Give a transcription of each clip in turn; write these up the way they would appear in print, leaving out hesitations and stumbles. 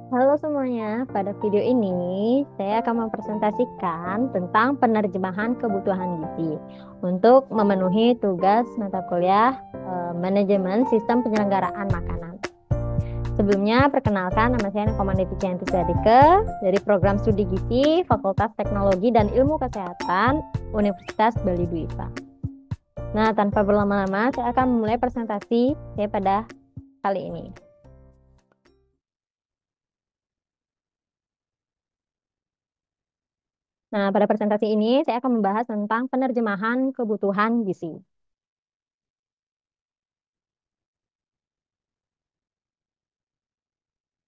Halo semuanya, pada video ini saya akan mempresentasikan tentang penerjemahan kebutuhan gizi untuk memenuhi tugas mata kuliah Manajemen Sistem Penyelenggaraan Makanan. Sebelumnya, perkenalkan nama saya Komanditi Cianti Swadike dari Program Studi Gizi Fakultas Teknologi dan Ilmu Kesehatan Universitas Bali Dwipa. Nah, tanpa berlama-lama, saya akan memulai presentasi saya pada kali ini. Nah, pada presentasi ini saya akan membahas tentang penerjemahan kebutuhan gizi.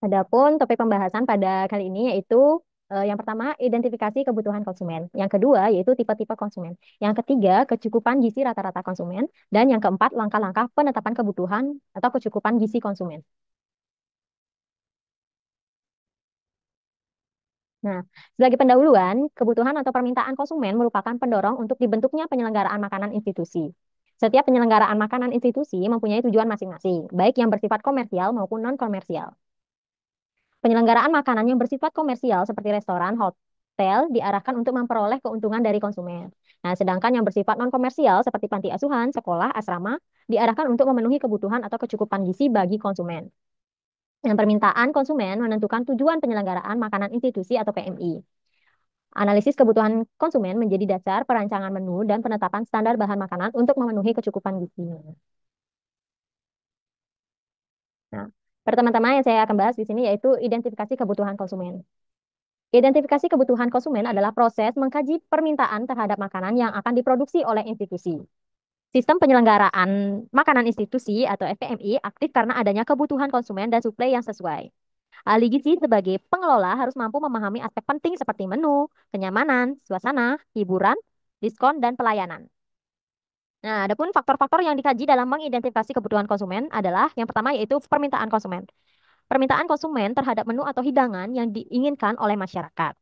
Adapun topik pembahasan pada kali ini yaitu yang pertama identifikasi kebutuhan konsumen, yang kedua yaitu tipe-tipe konsumen, yang ketiga kecukupan gizi rata-rata konsumen, dan yang keempat langkah-langkah penetapan kebutuhan atau kecukupan gizi konsumen. Nah, sebagai pendahuluan, kebutuhan atau permintaan konsumen merupakan pendorong untuk dibentuknya penyelenggaraan makanan institusi. Setiap penyelenggaraan makanan institusi mempunyai tujuan masing-masing, baik yang bersifat komersial maupun non-komersial. Penyelenggaraan makanan yang bersifat komersial seperti restoran, hotel diarahkan untuk memperoleh keuntungan dari konsumen. Nah, sedangkan yang bersifat non-komersial seperti panti asuhan, sekolah, asrama diarahkan untuk memenuhi kebutuhan atau kecukupan gizi bagi konsumen. Yang permintaan konsumen menentukan tujuan penyelenggaraan makanan institusi atau PMI. Analisis kebutuhan konsumen menjadi dasar perancangan menu dan penetapan standar bahan makanan untuk memenuhi kecukupan gizi. Nah, pertama-tama yang saya akan bahas di sini yaitu identifikasi kebutuhan konsumen. Identifikasi kebutuhan konsumen adalah proses mengkaji permintaan terhadap makanan yang akan diproduksi oleh institusi. Sistem penyelenggaraan makanan institusi atau SPMI aktif karena adanya kebutuhan konsumen dan suplai yang sesuai. Ahli gizi sebagai pengelola harus mampu memahami aspek penting seperti menu, kenyamanan, suasana, hiburan, diskon, dan pelayanan. Nah, adapun faktor-faktor yang dikaji dalam mengidentifikasi kebutuhan konsumen adalah yang pertama yaitu permintaan konsumen. Permintaan konsumen terhadap menu atau hidangan yang diinginkan oleh masyarakat.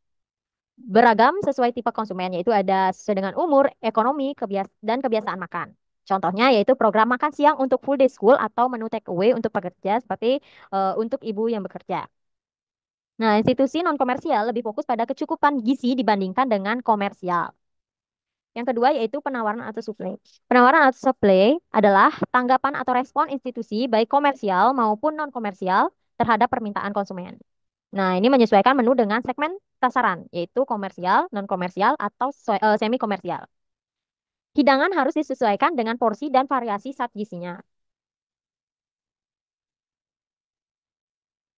Beragam sesuai tipe konsumen, yaitu ada sesuai dengan umur, ekonomi, dan kebiasaan makan. Contohnya yaitu program makan siang untuk full day school atau menu take away untuk pekerja seperti untuk ibu yang bekerja. Nah, institusi non komersial lebih fokus pada kecukupan gizi dibandingkan dengan komersial. Yang kedua yaitu penawaran atau suplai. Penawaran atau suplai adalah tanggapan atau respon institusi baik komersial maupun non komersial terhadap permintaan konsumen. Nah, ini menyesuaikan menu dengan segmen sasaran, yaitu komersial, non-komersial, atau semi-komersial. Hidangan harus disesuaikan dengan porsi dan variasi zat gizinya.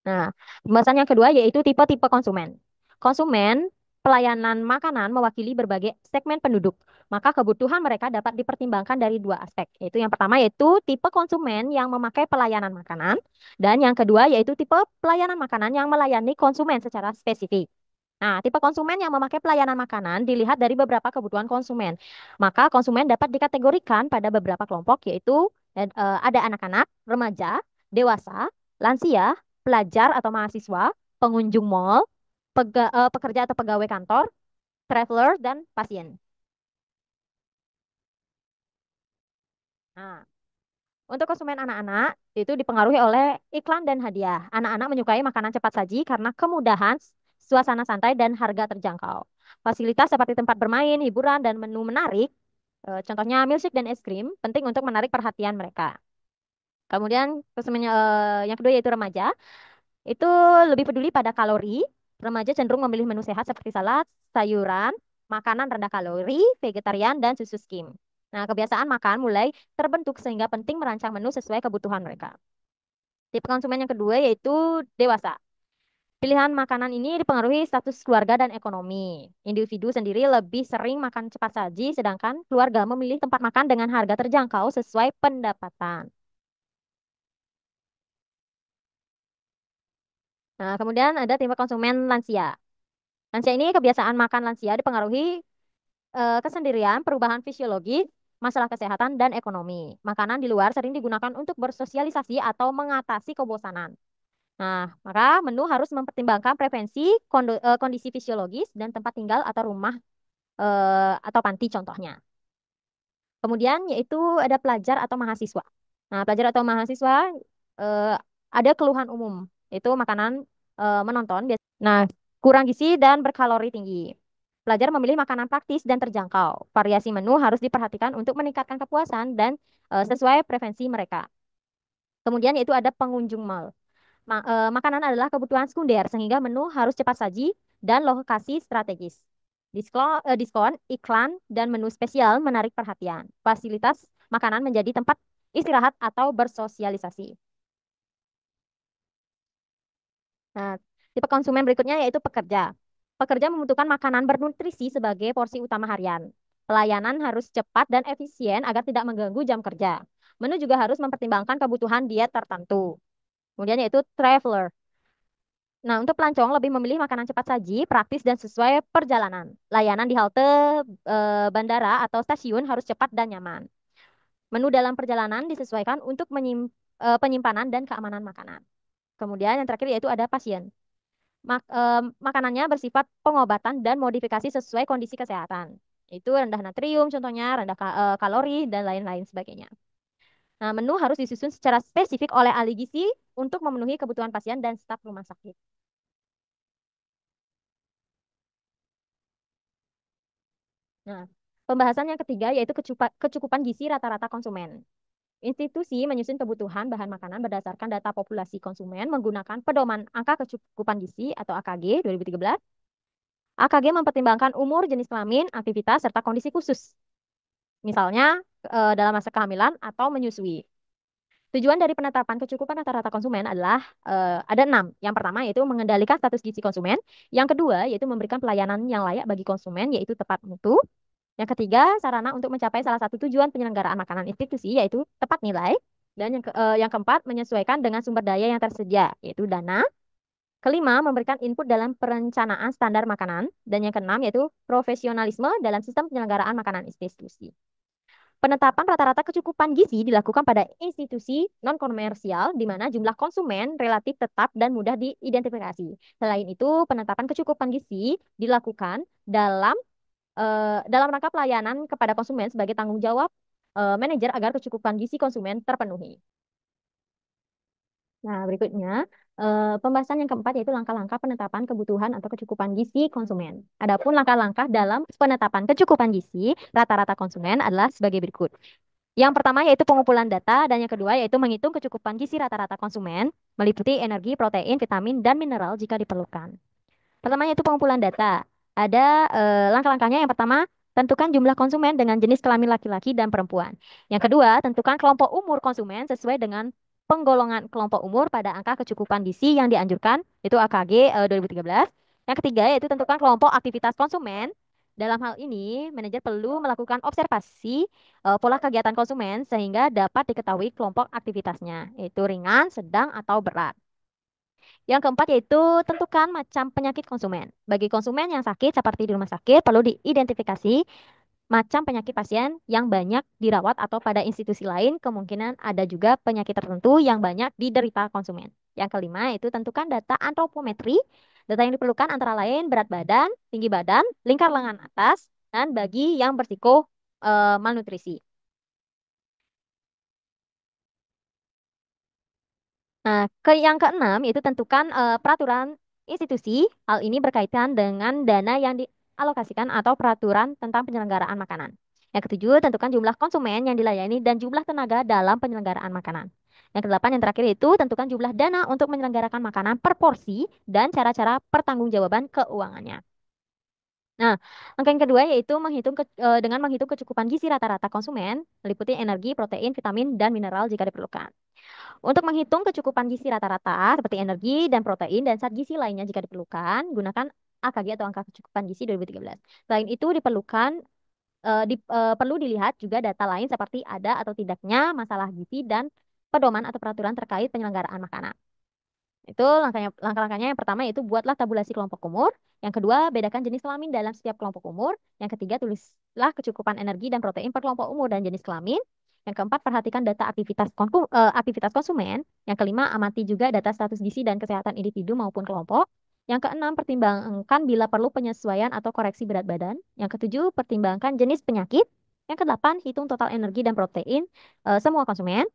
Nah, pembahasan yang kedua yaitu tipe-tipe konsumen. Konsumen pelayanan makanan mewakili berbagai segmen penduduk. Maka kebutuhan mereka dapat dipertimbangkan dari dua aspek, yaitu yang pertama yaitu tipe konsumen yang memakai pelayanan makanan, dan yang kedua yaitu tipe pelayanan makanan yang melayani konsumen secara spesifik. Nah, tipe konsumen yang memakai pelayanan makanan dilihat dari beberapa kebutuhan konsumen. Maka konsumen dapat dikategorikan pada beberapa kelompok, yaitu ada anak-anak, remaja, dewasa, lansia, pelajar atau mahasiswa, pengunjung mal, pekerja atau pegawai kantor, traveler, dan pasien. Nah, untuk konsumen anak-anak itu dipengaruhi oleh iklan dan hadiah. Anak-anak menyukai makanan cepat saji karena kemudahan, suasana santai, dan harga terjangkau. Fasilitas seperti tempat bermain, hiburan, dan menu menarik, contohnya milkshake dan es krim, penting untuk menarik perhatian mereka. Kemudian konsumen yang kedua yaitu remaja, itu lebih peduli pada kalori. Remaja cenderung memilih menu sehat seperti salad, sayuran, makanan rendah kalori, vegetarian, dan susu skim. Nah, kebiasaan makan mulai terbentuk sehingga penting merancang menu sesuai kebutuhan mereka. Tipe konsumen yang kedua yaitu dewasa. Pilihan makanan ini dipengaruhi status keluarga dan ekonomi. Individu sendiri lebih sering makan cepat saji, sedangkan keluarga memilih tempat makan dengan harga terjangkau sesuai pendapatan. Nah, kemudian ada tipe konsumen lansia. Lansia ini kebiasaan makan lansia dipengaruhi kesendirian, perubahan fisiologis, masalah kesehatan, dan ekonomi. Makanan di luar sering digunakan untuk bersosialisasi atau mengatasi kebosanan. Nah, maka menu harus mempertimbangkan preferensi, kondisi fisiologis, dan tempat tinggal atau rumah atau panti contohnya. Kemudian yaitu ada pelajar atau mahasiswa. Nah, pelajar atau mahasiswa eh, ada keluhan umum, yaitu makanan menonton. Nah, kurang gizi dan berkalori tinggi. Pelajar memilih makanan praktis dan terjangkau. Variasi menu harus diperhatikan untuk meningkatkan kepuasan dan sesuai preferensi mereka. Kemudian yaitu ada pengunjung mall. Makanan adalah kebutuhan sekunder sehingga menu harus cepat saji dan lokasi strategis. Diskon, iklan, dan menu spesial menarik perhatian. Fasilitas makanan menjadi tempat istirahat atau bersosialisasi. Nah, tipe konsumen berikutnya yaitu pekerja. Pekerja membutuhkan makanan bernutrisi sebagai porsi utama harian. Pelayanan harus cepat dan efisien agar tidak mengganggu jam kerja. Menu juga harus mempertimbangkan kebutuhan diet tertentu. Kemudian yaitu traveler. Nah, untuk pelancong lebih memilih makanan cepat saji, praktis dan sesuai perjalanan. Layanan di halte bandara atau stasiun harus cepat dan nyaman. Menu dalam perjalanan disesuaikan untuk penyimpanan dan keamanan makanan. Kemudian yang terakhir yaitu ada pasien. Makanannya bersifat pengobatan dan modifikasi sesuai kondisi kesehatan. Itu rendah natrium contohnya, rendah kalori dan lain-lain sebagainya. Nah, menu harus disusun secara spesifik oleh ahli gizi untuk memenuhi kebutuhan pasien dan staf rumah sakit. Nah, pembahasan yang ketiga yaitu kecukupan gizi rata-rata konsumen. Institusi menyusun kebutuhan bahan makanan berdasarkan data populasi konsumen menggunakan pedoman angka kecukupan gizi atau AKG 2013. AKG mempertimbangkan umur, jenis kelamin, aktivitas, serta kondisi khusus. Misalnya dalam masa kehamilan atau menyusui. Tujuan dari penetapan kecukupan rata-rata konsumen adalah ada 6. Yang pertama yaitu mengendalikan status gizi konsumen. Yang kedua yaitu memberikan pelayanan yang layak bagi konsumen yaitu tepat mutu. Yang ketiga, sarana untuk mencapai salah satu tujuan penyelenggaraan makanan institusi yaitu tepat nilai. Dan yang keempat, menyesuaikan dengan sumber daya yang tersedia yaitu dana. Kelima, memberikan input dalam perencanaan standar makanan. Dan yang keenam yaitu profesionalisme dalam sistem penyelenggaraan makanan institusi. Penetapan rata-rata kecukupan gizi dilakukan pada institusi non-komersial di mana jumlah konsumen relatif tetap dan mudah diidentifikasi. Selain itu, penetapan kecukupan gizi dilakukan dalam rangka pelayanan kepada konsumen sebagai tanggung jawab manajer agar kecukupan gizi konsumen terpenuhi. Nah, berikutnya pembahasan yang keempat yaitu langkah-langkah penetapan kebutuhan atau kecukupan gizi konsumen. Adapun langkah-langkah dalam penetapan kecukupan gizi rata-rata konsumen adalah sebagai berikut. Yang pertama yaitu pengumpulan data dan yang kedua yaitu menghitung kecukupan gizi rata-rata konsumen meliputi energi, protein, vitamin, dan mineral jika diperlukan. Pertama yaitu pengumpulan data. Ada langkah-langkahnya. Yang pertama, tentukan jumlah konsumen dengan jenis kelamin laki-laki dan perempuan. Yang kedua, tentukan kelompok umur konsumen sesuai dengan penggolongan kelompok umur pada angka kecukupan gizi yang dianjurkan, itu AKG 2013. Yang ketiga, yaitu tentukan kelompok aktivitas konsumen. Dalam hal ini, manajer perlu melakukan observasi pola kegiatan konsumen sehingga dapat diketahui kelompok aktivitasnya, yaitu ringan, sedang, atau berat. Yang keempat yaitu tentukan macam penyakit konsumen. Bagi konsumen yang sakit seperti di rumah sakit, perlu diidentifikasi macam penyakit pasien yang banyak dirawat atau pada institusi lain, kemungkinan ada juga penyakit tertentu yang banyak diderita konsumen. Yang kelima yaitu tentukan data antropometri. Data yang diperlukan antara lain berat badan, tinggi badan, lingkar lengan atas, dan bagi yang bersiko malnutrisi. Nah, yang keenam yaitu tentukan peraturan institusi. Hal ini berkaitan dengan dana yang dialokasikan atau peraturan tentang penyelenggaraan makanan. Yang ketujuh, tentukan jumlah konsumen yang dilayani dan jumlah tenaga dalam penyelenggaraan makanan. Yang kedelapan, yang terakhir itu tentukan jumlah dana untuk menyelenggarakan makanan per porsi dan cara-cara pertanggungjawaban keuangannya. Nah, angka yang kedua yaitu dengan menghitung kecukupan gizi rata-rata konsumen, meliputi energi, protein, vitamin, dan mineral jika diperlukan. Untuk menghitung kecukupan gizi rata-rata seperti energi dan protein dan zat gizi lainnya jika diperlukan, gunakan AKG atau angka kecukupan gizi 2013. Selain itu perlu dilihat juga data lain seperti ada atau tidaknya masalah gizi dan pedoman atau peraturan terkait penyelenggaraan makanan. Itu langkah-langkahnya yang pertama yaitu buatlah tabulasi kelompok umur. Yang kedua, bedakan jenis kelamin dalam setiap kelompok umur. Yang ketiga, tulislah kecukupan energi dan protein per kelompok umur dan jenis kelamin. Yang keempat, perhatikan data aktivitas konsumen. Yang kelima, amati juga data status gizi dan kesehatan individu maupun kelompok. Yang keenam, pertimbangkan bila perlu penyesuaian atau koreksi berat badan. Yang ketujuh, pertimbangkan jenis penyakit. Yang kedelapan, hitung total energi dan protein semua konsumen.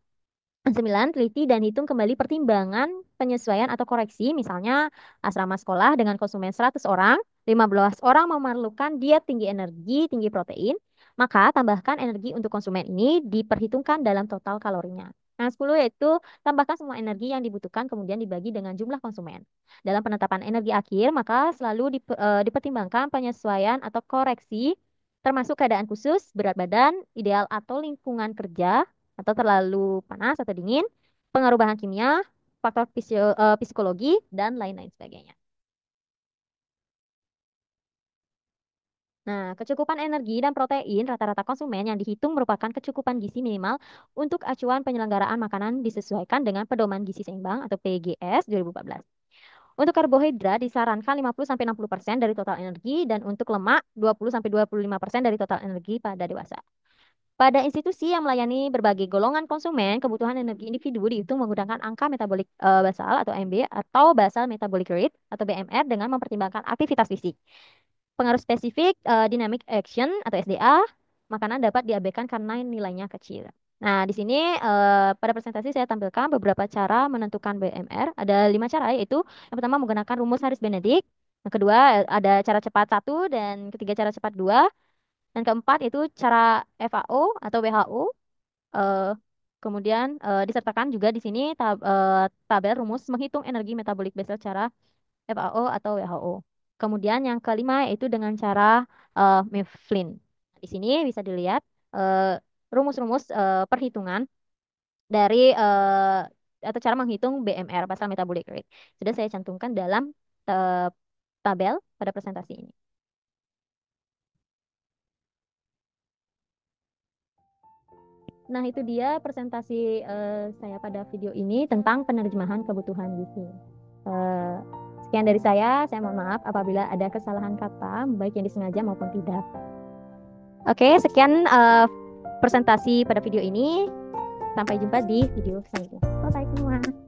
9, teliti dan hitung kembali pertimbangan penyesuaian atau koreksi, misalnya asrama sekolah dengan konsumen 100 orang, 15 orang memerlukan diet tinggi energi, tinggi protein, maka tambahkan energi untuk konsumen ini diperhitungkan dalam total kalorinya. Yang 10 yaitu tambahkan semua energi yang dibutuhkan kemudian dibagi dengan jumlah konsumen. Dalam penetapan energi akhir, maka selalu dipertimbangkan penyesuaian atau koreksi termasuk keadaan khusus, berat badan, ideal atau lingkungan kerja, atau terlalu panas atau dingin, pengaruh bahan kimia, faktor psikologi, dan lain-lain sebagainya. Nah, kecukupan energi dan protein rata-rata konsumen yang dihitung merupakan kecukupan gizi minimal untuk acuan penyelenggaraan makanan disesuaikan dengan Pedoman Gizi Seimbang atau PGS 2014. Untuk karbohidrat disarankan 50-60% dari total energi dan untuk lemak 20-25% dari total energi pada dewasa. Pada institusi yang melayani berbagai golongan konsumen, kebutuhan energi individu dihitung menggunakan angka metabolik basal atau MB atau basal metabolic rate atau BMR dengan mempertimbangkan aktivitas fisik. Pengaruh spesifik dynamic action atau SDA, makanan dapat diabaikan karena nilainya kecil. Nah, di sini pada presentasi saya tampilkan beberapa cara menentukan BMR. Ada 5 cara, yaitu yang pertama menggunakan rumus Harris-Benedict, yang kedua ada cara cepat 1 dan ketiga cara cepat 2, dan keempat itu cara FAO atau WHO. Eh, Kemudian disertakan juga di sini tabel rumus menghitung energi metabolik basal secara FAO atau WHO. Kemudian yang kelima yaitu dengan cara Mifflin. Di sini bisa dilihat eh, rumus-rumus perhitungan dari atau cara menghitung BMR, basal metabolic rate. Sudah saya cantumkan dalam eh, tabel pada presentasi ini. Nah, itu dia presentasi saya pada video ini tentang penerjemahan kebutuhan gizi. Eh, Sekian dari saya mohon maaf apabila ada kesalahan kata, baik yang disengaja maupun tidak. Oke, sekian presentasi pada video ini. Sampai jumpa di video selanjutnya. Bye-bye semua.